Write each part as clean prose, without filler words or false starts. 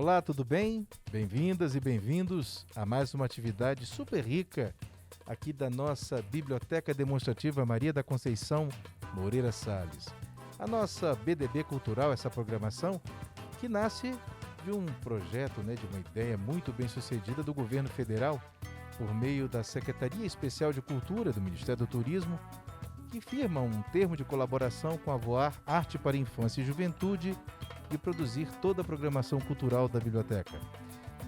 Olá, tudo bem? Bem-vindas e bem-vindos a mais uma atividade super rica aqui da nossa Biblioteca Demonstrativa Maria da Conceição Moreira Salles. A nossa BDB Cultural, essa programação que nasce de um projeto, de uma ideia muito bem sucedida do governo federal por meio da Secretaria Especial de Cultura do Ministério do Turismo, que firma um termo de colaboração com a Voar Arte para Infância e Juventude e produzir toda a programação cultural da biblioteca.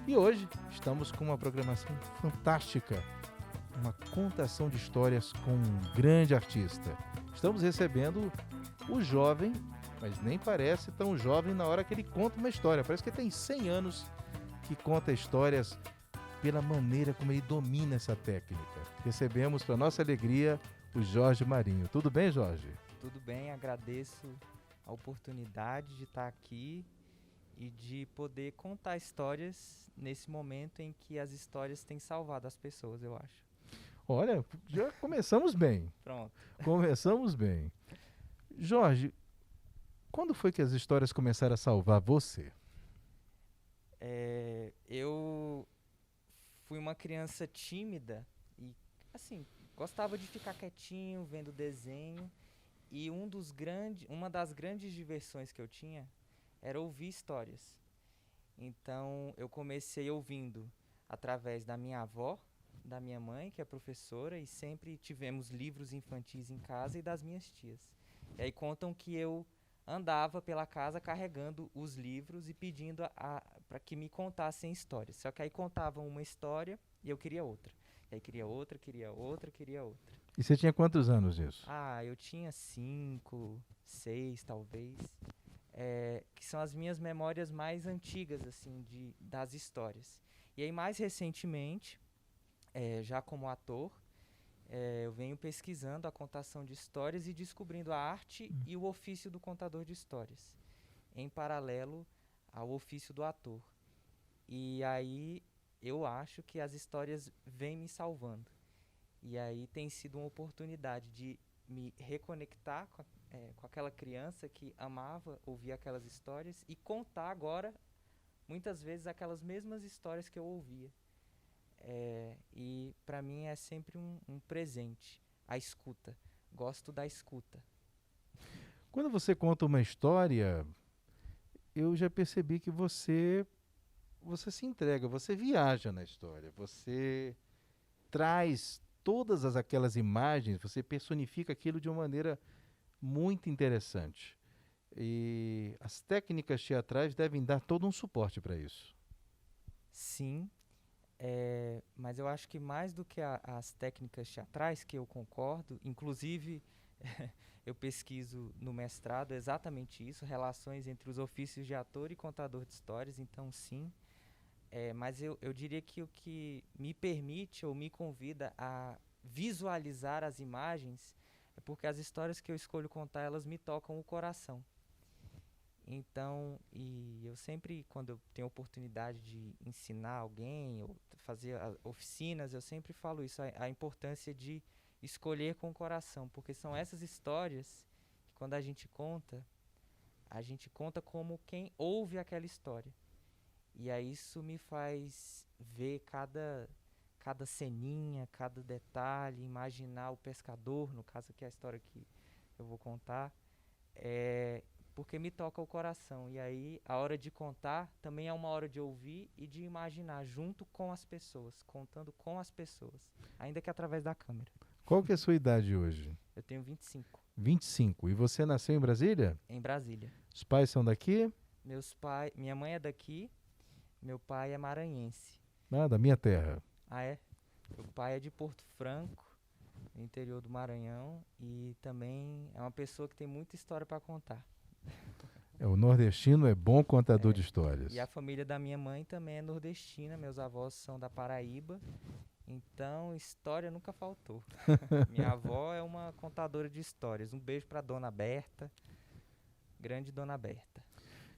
E hoje estamos com uma programação fantástica, uma contação de histórias com um grande artista. Estamos recebendo o jovem, mas nem parece tão jovem na hora que ele conta uma história. Parece que tem 100 anos que conta histórias pela maneira como ele domina essa técnica. Recebemos, para nossa alegria, o Jorge Marinho. Tudo bem, Jorge? Tudo bem, agradeço a oportunidade de estar aqui e de poder contar histórias nesse momento em que as histórias têm salvado as pessoas, eu acho. Olha, já começamos bem. Pronto. Começamos bem. Jorge, quando foi que as histórias começaram a salvar você? Eu fui uma criança tímida e, assim, gostava de ficar quietinho, vendo desenho. E uma das grandes diversões que eu tinha era ouvir histórias. Então, eu comecei ouvindo através da minha avó, da minha mãe, que é professora, e sempre tivemos livros infantis em casa, e das minhas tias. E aí contam que eu andava pela casa carregando os livros e pedindo para que me contassem histórias. Só que aí contavam uma história e eu queria outra. E aí queria outra, queria outra, queria outra. E você tinha quantos anos disso? Eu tinha 5, 6 talvez, que são as minhas memórias mais antigas, assim, das histórias. E aí, mais recentemente, já como ator, eu venho pesquisando a contação de histórias e descobrindo a arte e o ofício do contador de histórias, em paralelo ao ofício do ator. E aí, eu acho que as histórias vêm me salvando. E aí tem sido uma oportunidade de me reconectar com aquela criança que amava ouvir aquelas histórias e contar agora, muitas vezes, aquelas mesmas histórias que eu ouvia. E para mim é sempre um presente, a escuta. Gosto da escuta. Quando você conta uma história, eu já percebi que você se entrega, você viaja na história, você traz todas aquelas imagens, você personifica aquilo de uma maneira muito interessante. E as técnicas teatrais devem dar todo um suporte para isso. Sim, mas eu acho que mais do que as técnicas teatrais, que eu concordo, inclusive eu pesquiso no mestrado exatamente isso, relações entre os ofícios de ator e contador de histórias, então sim. Mas eu diria que o que me permite ou me convida a visualizar as imagens é porque as histórias que eu escolho contar, elas me tocam o coração. Então, e eu sempre, quando eu tenho oportunidade de ensinar alguém ou fazer oficinas, eu sempre falo isso, a importância de escolher com o coração, porque são essas histórias que quando a gente conta como quem ouve aquela história. E aí isso me faz ver cada ceninha, cada detalhe, imaginar o pescador, no caso aqui é a história que eu vou contar, porque me toca o coração. E aí a hora de contar também é uma hora de ouvir e de imaginar junto com as pessoas, contando com as pessoas, ainda que através da câmera. Qual que é a sua idade hoje? Eu tenho 25. 25. E você nasceu em Brasília? Em Brasília. Os pais são daqui? Minha mãe é daqui, meu pai é maranhense. Ah, da minha terra. Ah, é? Meu pai é de Porto Franco, no interior do Maranhão, e também é uma pessoa que tem muita história para contar. O nordestino é bom contador de histórias. E a família da minha mãe também é nordestina, meus avós são da Paraíba, então história nunca faltou. Minha avó é uma contadora de histórias. Um beijo para Dona Berta, grande Dona Berta.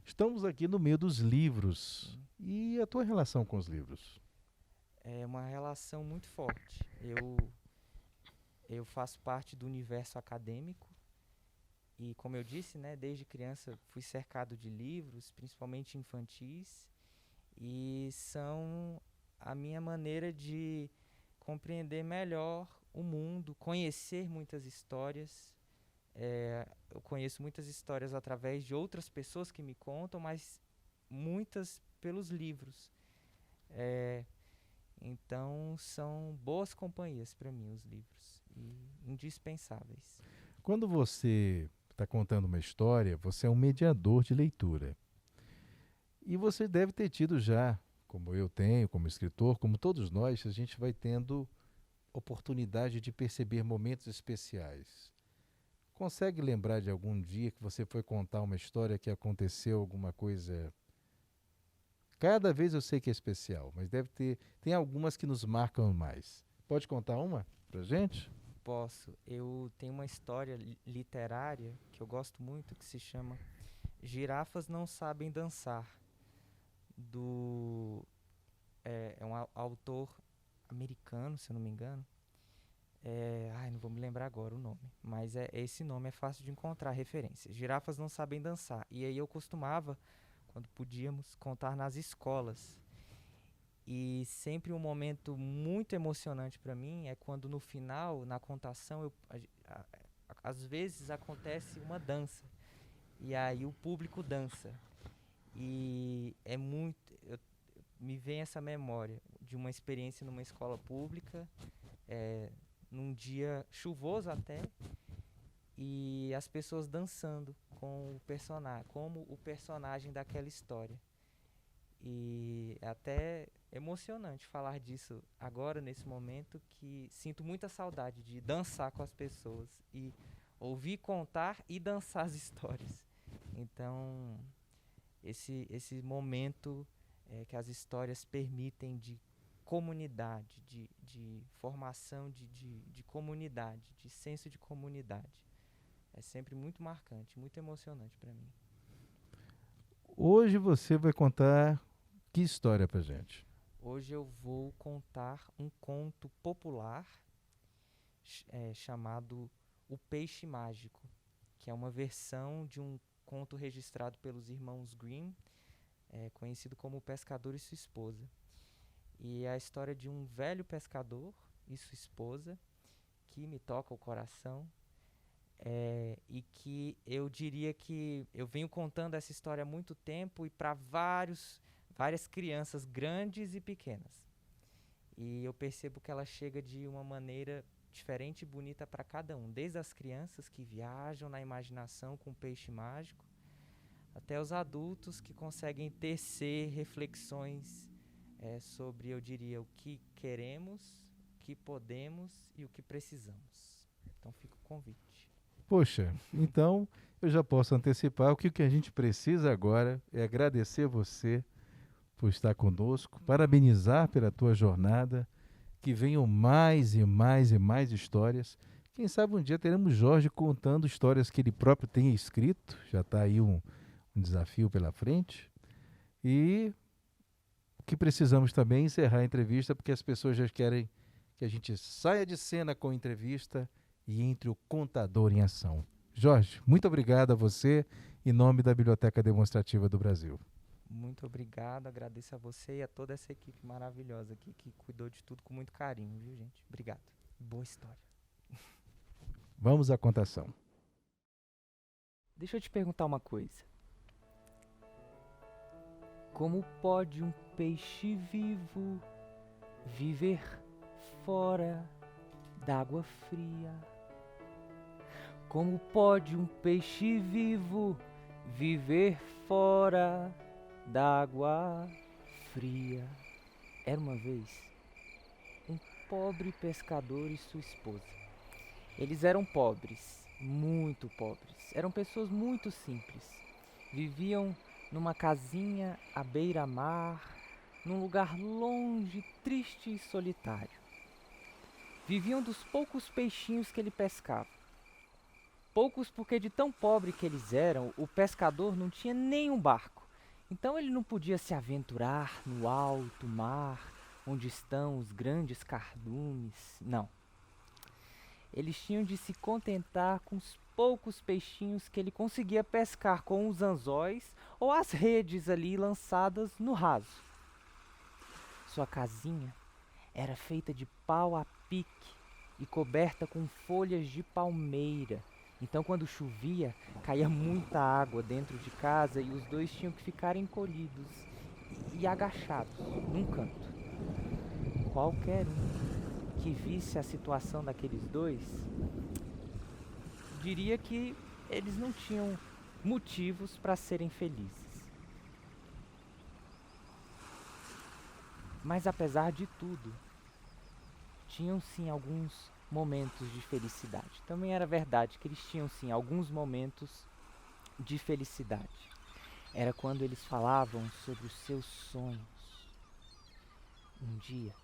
Estamos aqui no meio dos livros. E a tua relação com os livros? É uma relação muito forte. Eu faço parte do universo acadêmico e, como eu disse, desde criança fui cercado de livros, principalmente infantis, e são a minha maneira de compreender melhor o mundo, conhecer muitas histórias. Eu conheço muitas histórias através de outras pessoas que me contam, mas muitas pelos livros. É, então são boas companhias para mim os livros e indispensáveis. Quando você está contando uma história, você é um mediador de leitura. E você deve ter tido já, como eu tenho, como escritor, como todos nós, a gente vai tendo oportunidade de perceber momentos especiais. Consegue lembrar de algum dia que você foi contar uma história que aconteceu alguma coisa? Cada vez eu sei que é especial, mas deve ter. Tem algumas que nos marcam mais. Pode contar uma pra gente? Posso. Eu tenho uma história literária que eu gosto muito que se chama Girafas Não Sabem Dançar, do é um autor americano, se eu não me engano. Não vou me lembrar agora o nome, mas esse nome é fácil de encontrar referência. Girafas Não Sabem Dançar. E aí eu costumava, quando podíamos, contar nas escolas. E sempre um momento muito emocionante para mim é quando no final, na contação, às vezes acontece uma dança. E aí o público dança. E é muito. Me vem essa memória de uma experiência numa escola pública, num dia chuvoso até, e as pessoas dançando com o personagem, como o personagem daquela história. E é até emocionante falar disso agora, nesse momento, que sinto muita saudade de dançar com as pessoas e ouvir contar e dançar as histórias. Então, esse momento que as histórias permitem de comunidade, de formação de comunidade, de senso de comunidade. É sempre muito marcante, muito emocionante para mim. Hoje você vai contar que história pra gente? Hoje eu vou contar um conto popular chamado O Peixe Mágico, que é uma versão de um conto registrado pelos irmãos Grimm, conhecido como O Pescador e Sua Esposa. E é a história de um velho pescador e sua esposa, que me toca o coração, e que eu diria que eu venho contando essa história há muito tempo e para várias crianças grandes e pequenas. E eu percebo que ela chega de uma maneira diferente e bonita para cada um, desde as crianças que viajam na imaginação com o peixe mágico, até os adultos que conseguem tecer reflexões sobre, eu diria, o que queremos, o que podemos e o que precisamos. Então fica o convite. Poxa, então eu já posso antecipar que o que a gente precisa agora é agradecer você por estar conosco, parabenizar pela tua jornada, que venham mais e mais e mais histórias. Quem sabe um dia teremos Jorge contando histórias que ele próprio tenha escrito, já está aí um desafio pela frente. E o que precisamos também é encerrar a entrevista, porque as pessoas já querem que a gente saia de cena com a entrevista e entre o contador em ação. Jorge, muito obrigado a você, em nome da Biblioteca Demonstrativa do Brasil. Muito obrigado, agradeço a você e a toda essa equipe maravilhosa aqui que cuidou de tudo com muito carinho, viu, gente? Obrigado. Boa história. Vamos à contação. Deixa eu te perguntar uma coisa. Como pode um peixe vivo viver fora d'água fria? Como pode um peixe vivo viver fora d'água fria? Era uma vez um pobre pescador e sua esposa. Eles eram pobres, muito pobres. Eram pessoas muito simples. Viviam numa casinha à beira-mar, num lugar longe, triste e solitário. Viviam dos poucos peixinhos que ele pescava. Poucos porque de tão pobre que eles eram, o pescador não tinha nenhum barco. Então ele não podia se aventurar no alto mar, onde estão os grandes cardumes. Não. Eles tinham de se contentar com os poucos peixinhos que ele conseguia pescar com os anzóis ou as redes ali lançadas no raso. Sua casinha era feita de pau a pique e coberta com folhas de palmeira. Então, quando chovia, caía muita água dentro de casa e os dois tinham que ficar encolhidos e agachados num canto. Qualquer um que visse a situação daqueles dois diria que eles não tinham motivos para serem felizes. Mas apesar de tudo, tinham sim alguns momentos de felicidade. Também era verdade que eles tinham sim alguns momentos de felicidade. Era quando eles falavam sobre os seus sonhos. Um dia,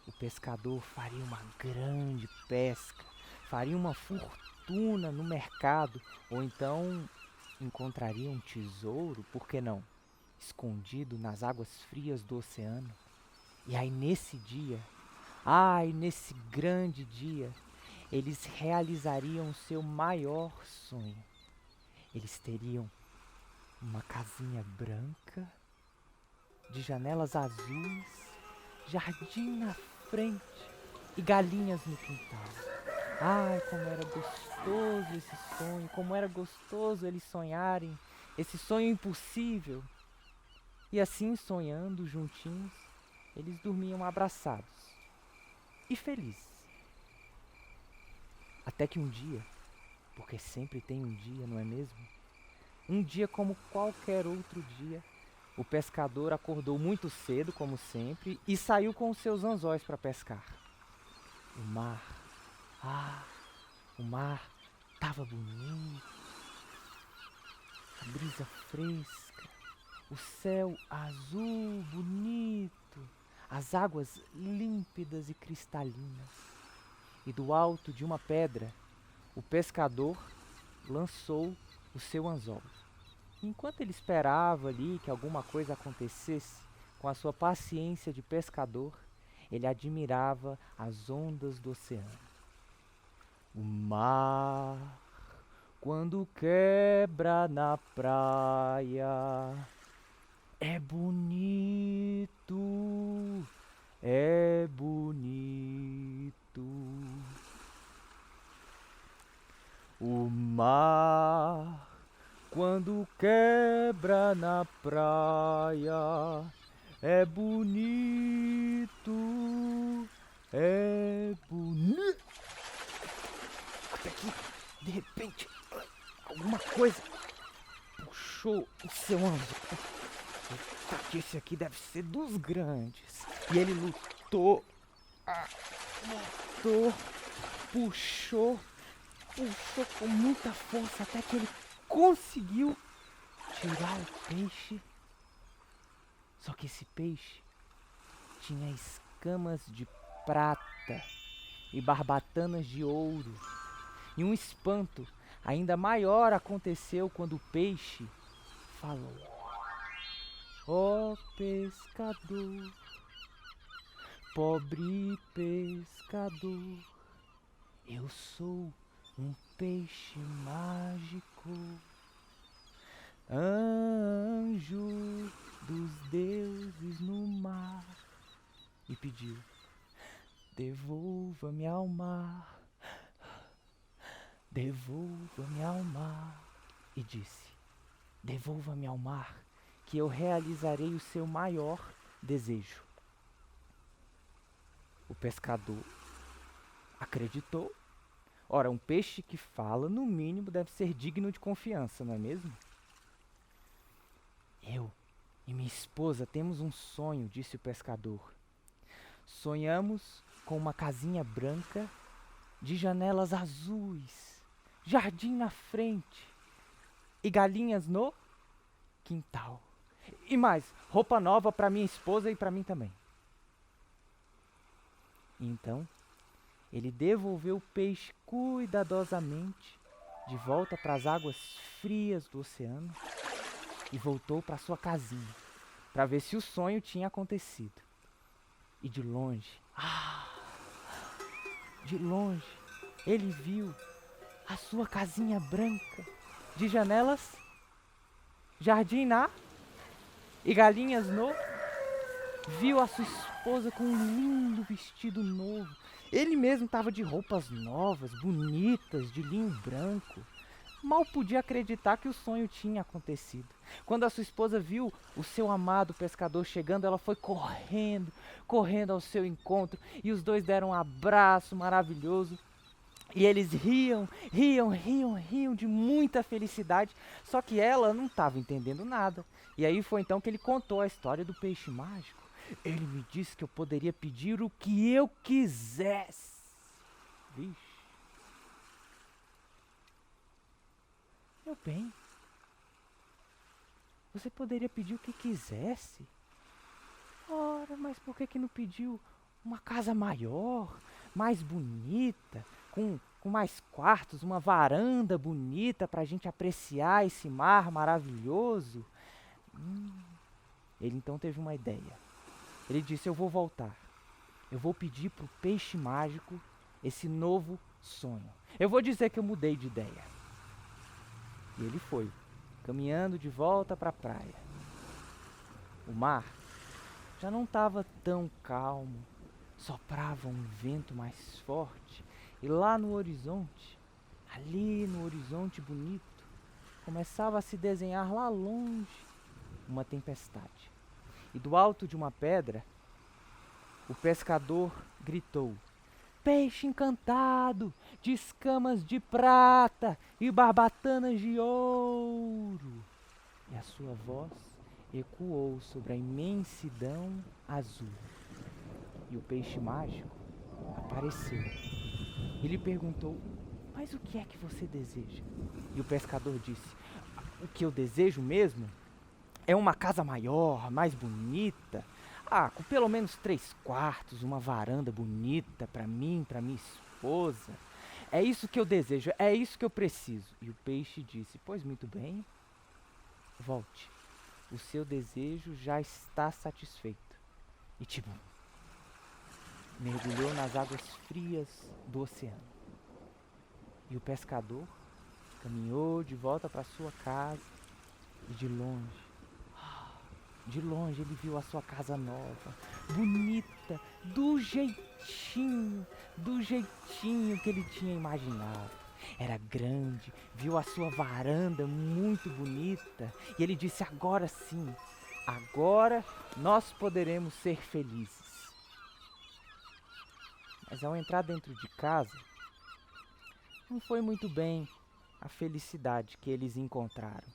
o pescador faria uma grande pesca, faria uma fortuna no mercado, ou então encontraria um tesouro, por que não, escondido nas águas frias do oceano. E aí nesse dia, nesse grande dia, eles realizariam o seu maior sonho. Eles teriam uma casinha branca, de janelas azuis, jardim na frente e galinhas no quintal. Ai, como era gostoso esse sonho, como era gostoso eles sonharem esse sonho impossível. E assim, sonhando juntinhos, eles dormiam abraçados e felizes. Até que um dia, porque sempre tem um dia, não é mesmo? Um dia como qualquer outro dia, o pescador acordou muito cedo, como sempre, e saiu com os seus anzóis para pescar. O mar estava bonito, a brisa fresca, o céu azul bonito, as águas límpidas e cristalinas. E do alto de uma pedra, o pescador lançou o seu anzol. Enquanto ele esperava ali que alguma coisa acontecesse, com a sua paciência de pescador, ele admirava as ondas do oceano. O mar, quando quebra na praia, é bonito, é bonito. O mar, quando quebra na praia, é bonito, é bonito. Até que, de repente, alguma coisa puxou o seu anzol. Esse aqui deve ser dos grandes. E ele lutou, puxou com muita força até que ele conseguiu tirar o peixe. Só que esse peixe tinha escamas de prata e barbatanas de ouro. E um espanto ainda maior aconteceu quando o peixe falou: ó pescador, pobre pescador, eu sou um peixe mágico, anjo dos deuses no mar. E pediu: devolva-me ao mar, devolva-me ao mar. E disse: devolva-me ao mar, que eu realizarei o seu maior desejo. O pescador acreditou. Ora, um peixe que fala, no mínimo, deve ser digno de confiança, não é mesmo? Eu e minha esposa temos um sonho, disse o pescador. Sonhamos com uma casinha branca, de janelas azuis, jardim na frente e galinhas no quintal. E mais, roupa nova para minha esposa e para mim também. Então, ele devolveu o peixe cuidadosamente de volta para as águas frias do oceano e voltou para sua casinha para ver se o sonho tinha acontecido. E de longe, ele viu a sua casinha branca de janelas, jardim na e galinhas no viu a sua esposa com um lindo vestido novo. Ele mesmo estava de roupas novas, bonitas, de linho branco. Mal podia acreditar que o sonho tinha acontecido. Quando a sua esposa viu o seu amado pescador chegando, ela foi correndo, correndo ao seu encontro, e os dois deram um abraço maravilhoso. E eles riam, riam, riam, riam de muita felicidade, só que ela não estava entendendo nada. E aí foi então que ele contou a história do peixe mágico. Ele me disse que eu poderia pedir o que eu quisesse. Vixe. Meu bem, você poderia pedir o que quisesse? Ora, mas por que não pediu uma casa maior, mais bonita, com mais quartos, uma varanda bonita para a gente apreciar esse mar maravilhoso? Ele então teve uma ideia. Ele disse: eu vou voltar. Eu vou pedir para o peixe mágico esse novo sonho. Eu vou dizer que eu mudei de ideia. E ele foi, caminhando de volta para a praia. O mar já não estava tão calmo, soprava um vento mais forte, e lá no horizonte, ali no horizonte bonito, começava a se desenhar lá longe uma tempestade. E do alto de uma pedra, o pescador gritou: peixe encantado, de escamas de prata e barbatanas de ouro. E a sua voz ecoou sobre a imensidão azul. E o peixe mágico apareceu. Ele perguntou: mas o que é que você deseja? E o pescador disse: o que eu desejo mesmo é uma casa maior, mais bonita, com pelo menos 3 quartos, uma varanda bonita para mim, para minha esposa. É isso que eu desejo, é isso que eu preciso. E o peixe disse: pois muito bem, volte. O seu desejo já está satisfeito. E tipo, mergulhou nas águas frias do oceano. E o pescador caminhou de volta para sua casa e de longe ele viu a sua casa nova, bonita, do jeitinho que ele tinha imaginado. Era grande, viu a sua varanda muito bonita e ele disse: agora sim, agora nós poderemos ser felizes. Mas ao entrar dentro de casa, não foi muito bem a felicidade que eles encontraram.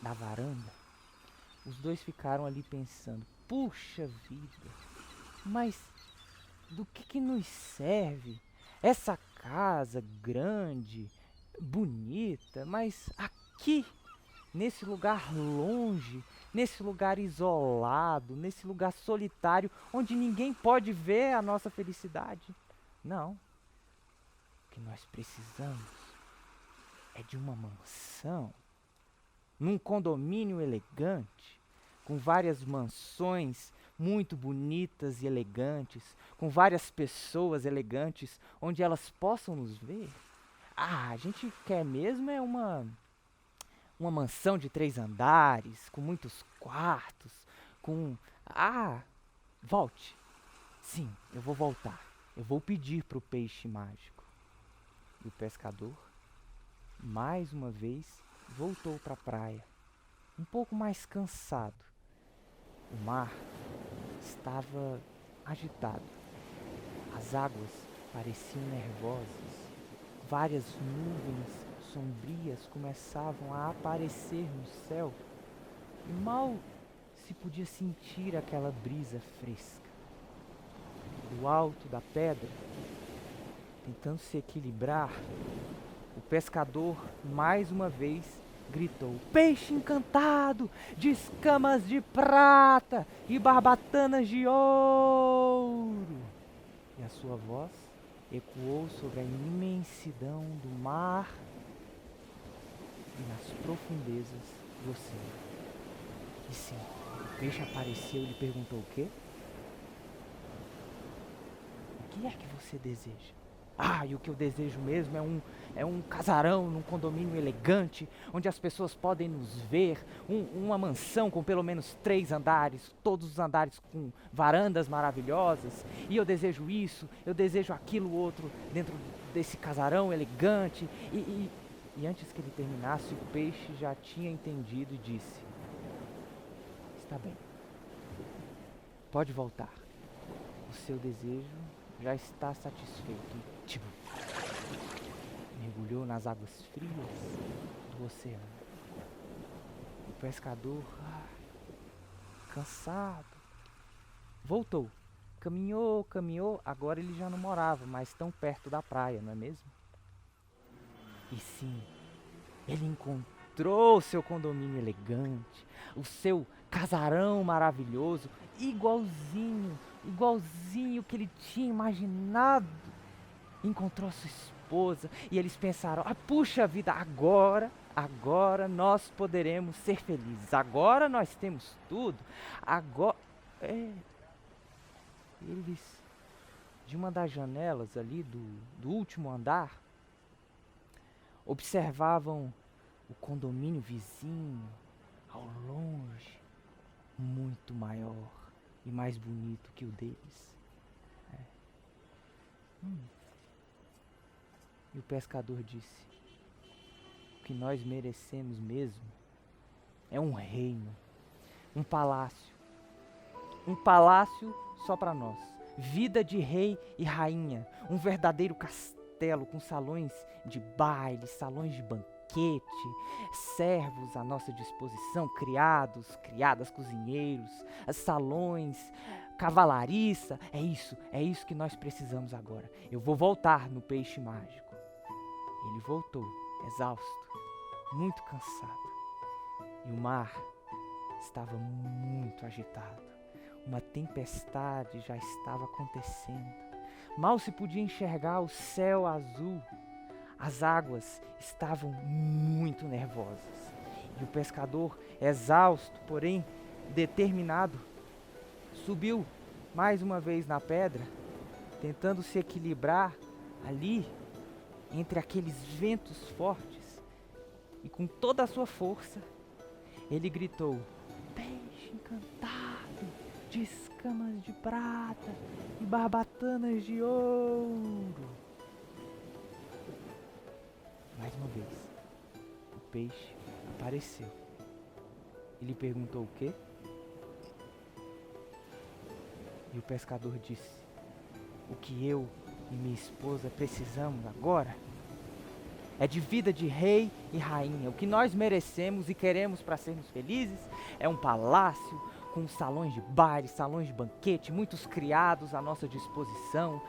Da varanda, os dois ficaram ali pensando: puxa vida, mas do que nos serve essa casa grande, bonita, mas aqui, nesse lugar longe, nesse lugar isolado, nesse lugar solitário, onde ninguém pode ver a nossa felicidade? Não. O que nós precisamos é de uma mansão, num condomínio elegante, com várias mansões muito bonitas e elegantes, com várias pessoas elegantes, onde elas possam nos ver. A gente quer mesmo é uma mansão de 3 andares, com muitos quartos, com... volte. Sim, eu vou voltar. Eu vou pedir para o peixe mágico. E o pescador, mais uma vez, voltou para a praia, um pouco mais cansado. O mar estava agitado. As águas pareciam nervosas. Várias nuvens sombrias começavam a aparecer no céu e mal se podia sentir aquela brisa fresca. Do alto da pedra, tentando se equilibrar, o pescador mais uma vez gritou: peixe encantado, de escamas de prata e barbatanas de ouro. E a sua voz ecoou sobre a imensidão do mar e nas profundezas do oceano. E sim, o peixe apareceu e lhe perguntou: o quê? O que é que você deseja? E o que eu desejo mesmo é um casarão num condomínio elegante, onde as pessoas podem nos ver, uma mansão com pelo menos 3 andares, todos os andares com varandas maravilhosas, e eu desejo isso, eu desejo aquilo outro dentro desse casarão elegante, e antes que ele terminasse, o peixe já tinha entendido e disse: está bem, pode voltar, o seu desejo já está satisfeito. E, tipo, mergulhou nas águas frias do oceano. O pescador, cansado, voltou. Caminhou, agora ele já não morava mais tão perto da praia, não é mesmo? E sim, ele encontrou o seu condomínio elegante, o seu casarão maravilhoso, igualzinho que ele tinha imaginado. Encontrou sua esposa e eles pensaram: puxa vida, agora nós poderemos ser felizes, agora nós temos tudo, Eles, de uma das janelas ali do último andar, observavam o condomínio vizinho, ao longe, muito maior e mais bonito que o deles. E o pescador disse: o que nós merecemos mesmo é um reino, um palácio só para nós, vida de rei e rainha, um verdadeiro castelo com salões de baile, salões de banquete, servos à nossa disposição, criados, criadas, cozinheiros, salões, cavalariça. É isso que nós precisamos agora. Eu vou voltar no peixe mágico. Ele voltou, exausto, muito cansado. E o mar estava muito agitado. Uma tempestade já estava acontecendo. Mal se podia enxergar o céu azul. As águas estavam muito nervosas. E o pescador, exausto, porém determinado, subiu mais uma vez na pedra, tentando se equilibrar ali entre aqueles ventos fortes. E com toda a sua força, ele gritou: peixe encantado, de escamas de prata e barbatanas de ouro. Mais uma vez, o peixe apareceu. Ele perguntou o quê? E o pescador disse: o que eu e minha esposa precisamos agora é de vida de rei e rainha. O que nós merecemos e queremos para sermos felizes é um palácio com salões de baile, salões de banquete, muitos criados à nossa disposição,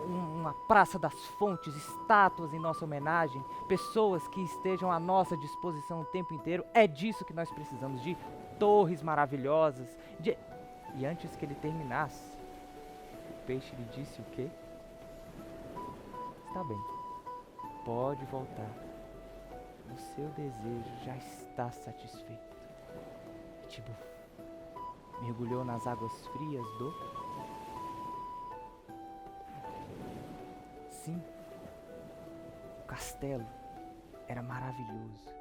uma praça das fontes, estátuas em nossa homenagem, pessoas que estejam à nossa disposição o tempo inteiro. É disso que nós precisamos, de torres maravilhosas. E antes que ele terminasse, o peixe lhe disse o quê? Está bem, pode voltar. O seu desejo já está satisfeito. Tipo, mergulhou nas águas frias do... Sim, o castelo era maravilhoso.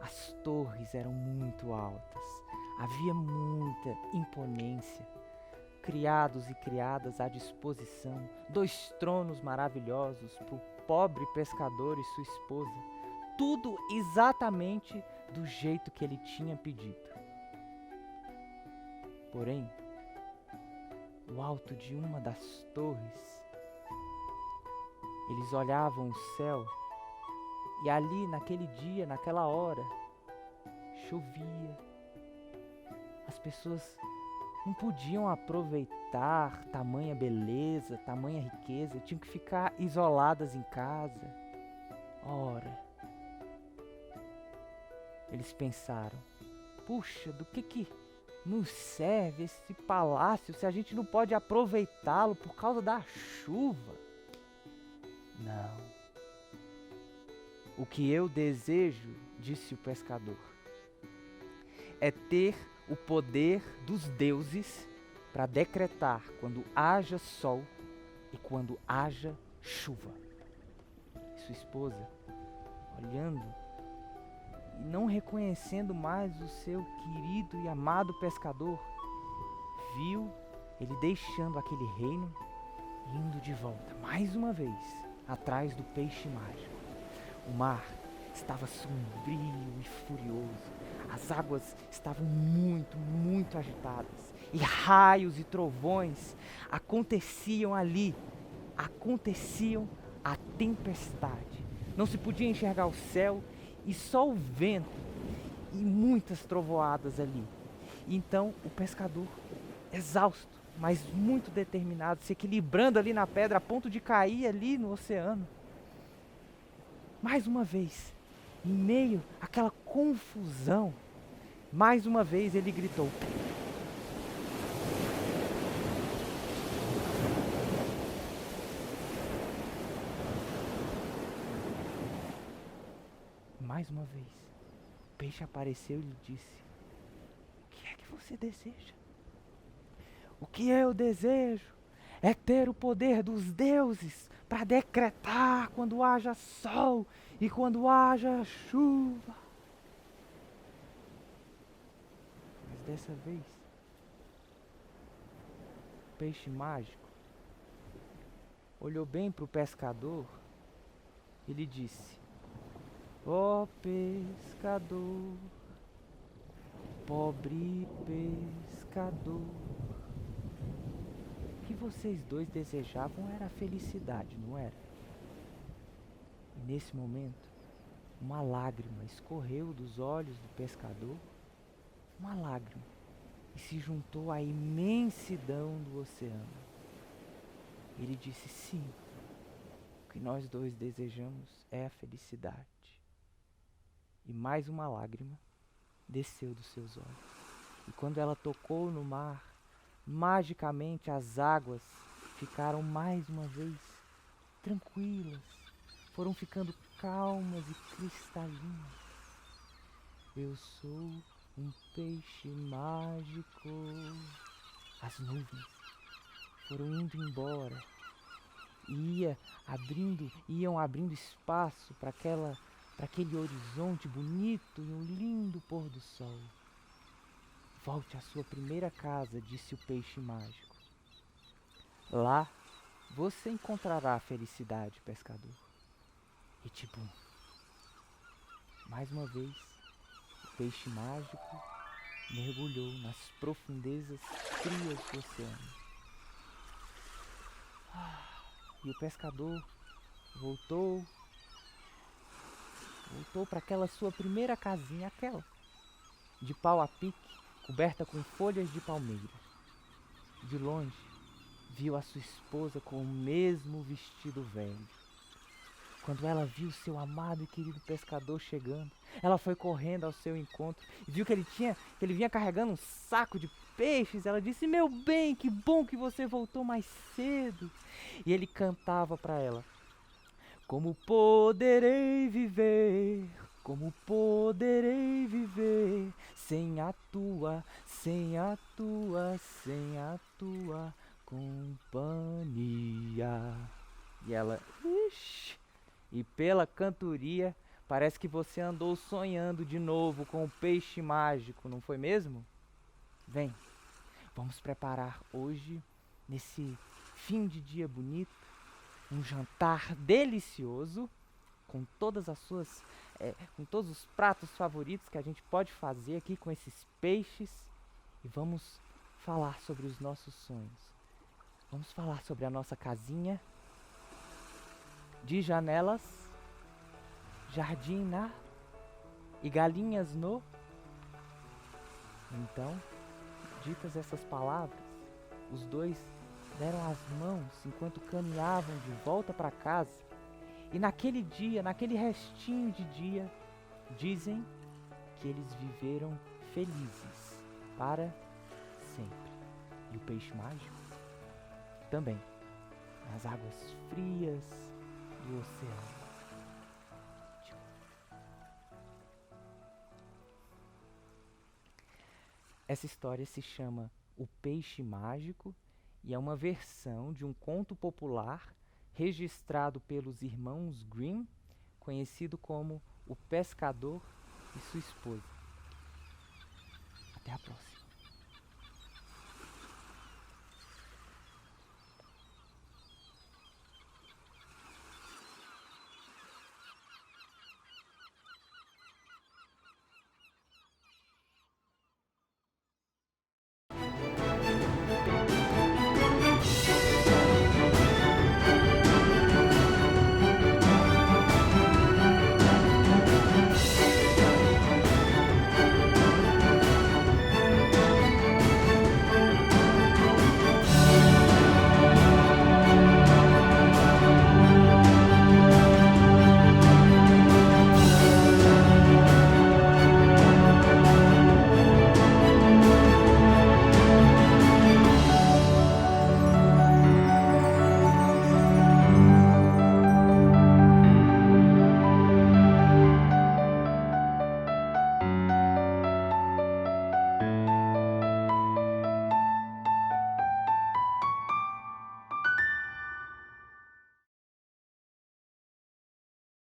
As torres eram muito altas. Havia muita imponência. Criados e criadas à disposição. 2 tronos maravilhosos para o pobre pescador e sua esposa. Tudo exatamente do jeito que ele tinha pedido. Porém, no alto de uma das torres, eles olhavam o céu e ali, naquele dia, naquela hora, chovia. As pessoas não podiam aproveitar tamanha beleza, tamanha riqueza, tinham que ficar isoladas em casa. Ora, eles pensaram: puxa, do que nos serve esse palácio se a gente não pode aproveitá-lo por causa da chuva? Não. O que eu desejo, disse o pescador, é ter o poder dos deuses para decretar quando haja sol e quando haja chuva. E sua esposa, olhando e não reconhecendo mais o seu querido e amado pescador, viu ele deixando aquele reino e indo de volta, mais uma vez, atrás do peixe mágico. O mar estava sombrio e furioso. As águas estavam muito, muito agitadas. E raios e trovões aconteciam ali. Aconteciam a tempestade. Não se podia enxergar o céu e só o vento e muitas trovoadas ali. E então o pescador, exausto, mas muito determinado, se equilibrando ali na pedra a ponto de cair ali no oceano. Mais uma vez, em meio àquela confusão, mais uma vez ele gritou. Mais uma vez, o peixe apareceu e lhe disse: o que é que você deseja? O que eu desejo é ter o poder dos deuses para decretar quando haja sol e quando haja chuva. Mas dessa vez, o peixe mágico olhou bem para o pescador e lhe disse: ó pescador, pobre pescador, o que vocês dois desejavam era a felicidade, não era? E nesse momento, uma lágrima escorreu dos olhos do pescador, uma lágrima, e se juntou à imensidão do oceano. Ele disse: sim, o que nós dois desejamos é a felicidade. E mais uma lágrima desceu dos seus olhos. E quando ela tocou no mar, magicamente as águas ficaram mais uma vez tranquilas, foram ficando calmas e cristalinas. Eu sou um peixe mágico. As nuvens foram indo embora e iam abrindo espaço para aquele horizonte bonito e um lindo pôr do sol. Volte à sua primeira casa, disse o peixe mágico. Lá você encontrará a felicidade, pescador. E tibum. Mais uma vez, o peixe mágico mergulhou nas profundezas frias do oceano. E o pescador voltou para aquela sua primeira casinha, aquela de pau a pique, coberta com folhas de palmeira. De longe, viu a sua esposa com o mesmo vestido velho. Quando ela viu seu amado e querido pescador chegando, ela foi correndo ao seu encontro e viu que ele vinha carregando um saco de peixes. Ela disse: meu bem, que bom que você voltou mais cedo. E ele cantava para ela: como poderei viver? Como poderei viver sem a tua companhia? E ela, ixi, e pela cantoria, parece que você andou sonhando de novo com o peixe mágico, não foi mesmo? Vem, vamos preparar hoje, nesse fim de dia bonito, um jantar delicioso com todas as suas, com todos os pratos favoritos que a gente pode fazer aqui com esses peixes, e vamos falar sobre os nossos sonhos. Vamos falar sobre a nossa casinha de janelas, jardim na e galinhas no. Então, ditas essas palavras, os dois deram as mãos enquanto caminhavam de volta para casa. E naquele dia, naquele restinho de dia, dizem que eles viveram felizes para sempre. E o peixe mágico também, nas águas frias do oceano. Essa história se chama O Peixe Mágico e é uma versão de um conto popular registrado pelos irmãos Grimm, conhecido como O Pescador e Sua Esposa. Até a próxima.